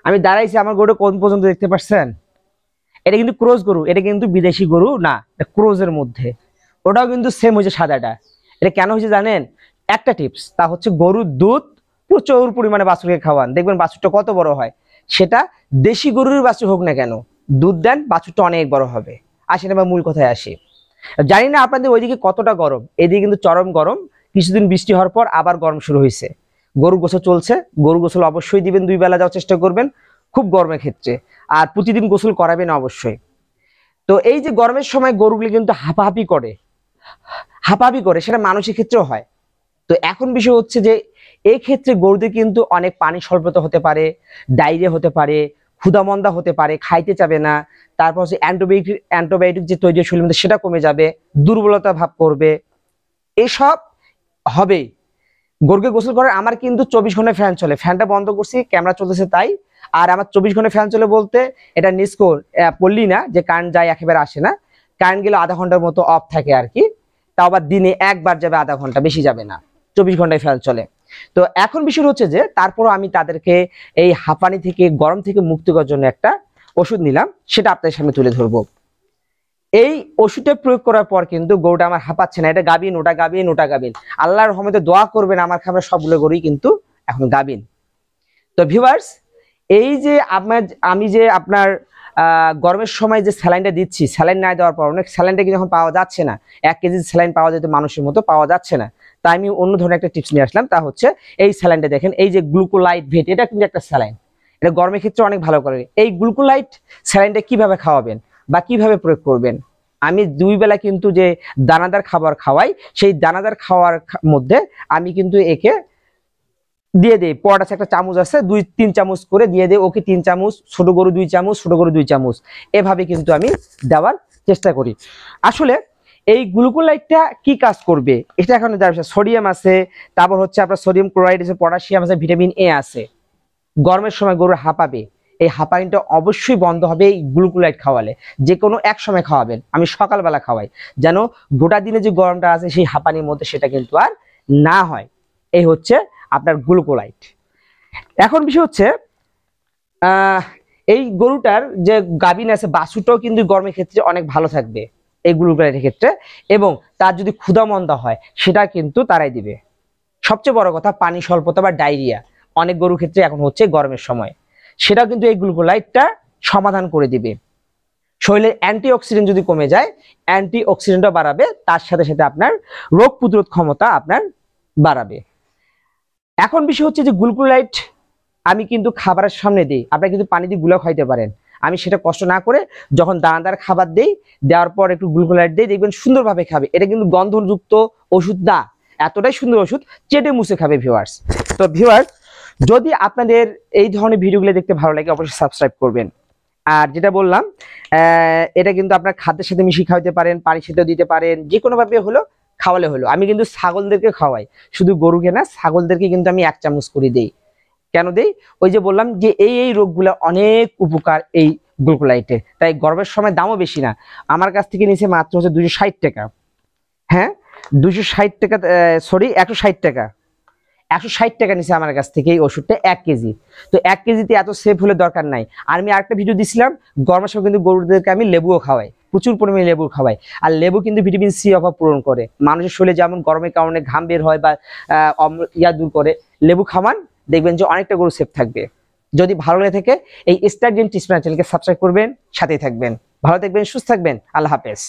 আমি দাঁড়াইছি, আমার গরুটা কোন পর্যন্ত দেখতে পাচ্ছেন? এটা কিন্তু ক্রোজ গরু, এটা কিন্তু বিদেশি গরু না, ক্রোজের মধ্যে। ওটাও কিন্তু সেম হয়েছে সাদাটা। এটা কেন হয়েছে জানেন? একটা টিপস, তা হচ্ছে গরুর দুধ প্রচুর পরিমাণে বাছুরকে খাওয়ান, দেখবেন বাছুরটা কত বড় হয়। সেটা দেশি গরুর বাছুর হোক না কেন, দুধ দেন, বাছুরটা অনেক বড় হবে। আসেন এবার মূল কথায় আসি। জানি না আপনাদের ওইদিকে কতটা গরম, এদিকে কিন্তু চরম গরম। কিছুদিন বৃষ্টি হওয়ার পর আবার গরম শুরু হয়েছে। গরু গোসল চলছে, গরু গোসল অবশ্যই দিবেন, 2 বেলা যাওয়ার চেষ্টা করবেন খুব গরমের ক্ষেত্রে। আর প্রতিদিন গোসল করাবেন অবশ্যই। তো এই যে গরমের সময় গরুগুলি কিন্তু হাঁপাহাঁপি করে, হাঁপাহাঁপি করে, সেটা মানুষের ক্ষেত্রেও হয়। তো এখন বিষয় হচ্ছে যে এই ক্ষেত্রে গরুদের কিন্তু অনেক পানি স্বল্পতা হতে পারে, ডায়রিয়া হতে পারে, ক্ষুধামন্দা হতে পারে, খাইতে চাবে না। তারপর হচ্ছে অ্যান্টিবায়োটিক যে তৈরি শরীরের মধ্যে সেটা কমে যাবে, দুর্বলতা ভাব করবে, এসব হবেই। গরুকে গোসল করে আমার কিন্তু 24 ঘন্টা ফ্যান চলে, ফ্যানটা বন্ধ করছি, ক্যামেরা চলতেছে তাই। আর আমার 24 ঘন্টা ফ্যান চলে বলতে এটা নিস্কো পড়লি না যে কারেন্ট যায় একেবারে আসে না, কারেন্ট গেলে আধা ঘন্টার মতো অফ থাকে আর কি। তাও আবার দিনে একবার যাবে, আধা ঘন্টা, বেশি যাবে না। 24 ঘন্টায় ফ্যান চলে। তো এখন বিষয় হচ্ছে যে তারপরও আমি তাদেরকে এই হাঁপানি থেকে, গরম থেকে মুক্তি করার জন্য একটা ওষুধ নিলাম, সেটা আপনাদের সামনে তুলে ধরবো। এই ওষুধটা প্রয়োগ করার পর কিন্তু গরুটা আমার হাঁপাচ্ছে না। এটা গাবিন, ওটা গাবিন, ওটা গাবিন। আল্লাহর রহমতে দোয়া করবেন, আমার খাবার সবগুলো গরুই কিন্তু এখন গাবিন। তো ভিউয়ার্স, এই যে আমি যে আপনার গরমের সময় যে স্যালাইনটা দিচ্ছি, স্যালাইন না দেওয়ার পর অনেক স্যালাইনটা কিন্তু এখন পাওয়া যাচ্ছে না। 1 কেজি স্যালাইন পাওয়া যেত মানুষের মতো, পাওয়া যাচ্ছে না। তাই আমি অন্য ধরনের একটা টিপস নিয়ে আসলাম, তা হচ্ছে এই স্যালাইনটা দেখেন, এই যে গ্লুকোলাইট ভেট, এটা কিন্তু একটা স্যালাইন। এটা গরমের ক্ষেত্রে অনেক ভালো করে। এই গ্লুকোলাইট স্যালাইনটা কিভাবে খাওয়াবেন বা কিভাবে প্রয়োগ করবেন? আমি 2 বেলা কিন্তু যে দানাদার খাবার খাওয়াই, সেই দানাদার খাওয়ার মধ্যে আমি কিন্তু একে দিয়ে দেই। পট আছে, একটা চামচ আছে, 2-3 চামচ করে দিয়ে দেই ওকে। 3 চামচ, ছোট গরু 2 চামচ, ছোট গরু 2 চামচ, এভাবে কিন্তু আমি দেওয়ার চেষ্টা করি। আসলে এই গ্লুকোলাইটটা কি কাজ করবে এটা এখন জানা। সোডিয়াম আছে, তারপর হচ্ছে আপনার সোডিয়াম ক্লোরাইড আছে, পটাশিয়াম আছে, ভিটামিন এ আছে। গরমের সময় গরু হাঁপাবে, এই হাঁপানিটা অবশ্যই বন্ধ হবে এই গ্লুকোলাইট খাওয়ালে। যে কোনো এক সময় খাওয়াবেন, আমি সকালবেলা খাওয়াই, যেন গোটা দিনে যে গরমটা আছে সেই হাঁপানির মধ্যে সেটা কিন্তু আর না হয়। এই হচ্ছে আপনার গ্লুকোলাইট। এখন বিষয় হচ্ছে এই গরুটার যে গাভিন আছে, বাছুরটাও কিন্তু গরমের ক্ষেত্রে অনেক ভালো থাকবে এই গ্লুকোলাইটের ক্ষেত্রে। এবং তার যদি ক্ষুধামন্দা হয় সেটা কিন্তু তারাই দিবে। সবচেয়ে বড় কথা, পানি স্বল্পতা বা ডায়রিয়া অনেক গরুর ক্ষেত্রে এখন হচ্ছে গরমের সময়, সেটাও কিন্তু এই গ্লুকোলাইটটা সমাধান করে দিবে। শরীরের অ্যান্টিঅক্সিডেন্ট যদি কমে যায়, অ্যান্টিঅক্সিডেন্টও বাড়াবে, তার সাথে সাথে আপনার রোগ প্রতিরোধ ক্ষমতা আপনার বাড়াবে। এখন বিষয় হচ্ছে যে গ্লুকোলাইট আমি কিন্তু খাবারের সামনে দিই, আপনারা কিন্তু পানি দিয়ে গুলা খাইতে পারেন। আমি সেটা কষ্ট না করে যখন দানাদার খাবার দেই, দেওয়ার পর একটু গ্লুকোলাইট দিই, দেখবেন সুন্দরভাবে খাবে। এটা কিন্তু গন্ধযুক্ত ওষুধ না, এতটাই সুন্দর ওষুধ, চেটে মুছে খাবে ভিউয়ার্স। তো ভিউয়ার্স, যদি আপনাদের এই ধরনের ভিডিওগুলো দেখতে ভালো লাগে অবশ্যই সাবস্ক্রাইব করবেন। আর যেটা বললাম, এটা কিন্তু আপনার খাদ্যের সাথে মিশিয়ে খাওয়াতে পারেন, পানির সাথেও দিতে পারেন, যে কোনোভাবে হলো খাওয়ালে হলো। আমি কিন্তু ছাগলদেরকে খাওয়াই, শুধু গরুকে না, ছাগলদেরকে কিন্তু আমি 1 চামচ করে দিই। কেন দেই? ওই যে বললাম যে এই রোগগুলো অনেক উপকার এই গ্লুকোলাইটের। তাই গরমের সময় দামও বেশি না, আমার কাছ থেকে নিচে মাত্র হচ্ছে 260 টাকা। হ্যাঁ, 260 টাকা, সরি 160 টাকা। 160 টাকা নিচে আমার কাছ থেকে এই ওষুধটা 1 কেজি। তো 1 কেজিতে এত সেফ হলে দরকার নাই। আর আমি আরেকটা ভিডিও দিছিলাম, গরমের সময় কিন্তু গরুদেরকে আমি লেবুও খাওয়াই, প্রচুর পরিমাণে লেবু খাওয়াই। আর লেবু কিন্তু ভিটামিন সি অভাব পূরণ করে। মানুষের শরীরে যেমন গরমের কারণে ঘাম বের হয় বা দূর করে, লেবু খাওয়ান, দেখবেন যে অনেকটা গরু সেফ থাকবে। যদি ভালো লেগে থাকে এই স্টার ডেন্টিস্ট চ্যানেলকে সাবস্ক্রাইব করবেন, সাথেই থাকবেন। ভালো থাকবেন, সুস্থ থাকবেন, আল্লাহ হাফেজ।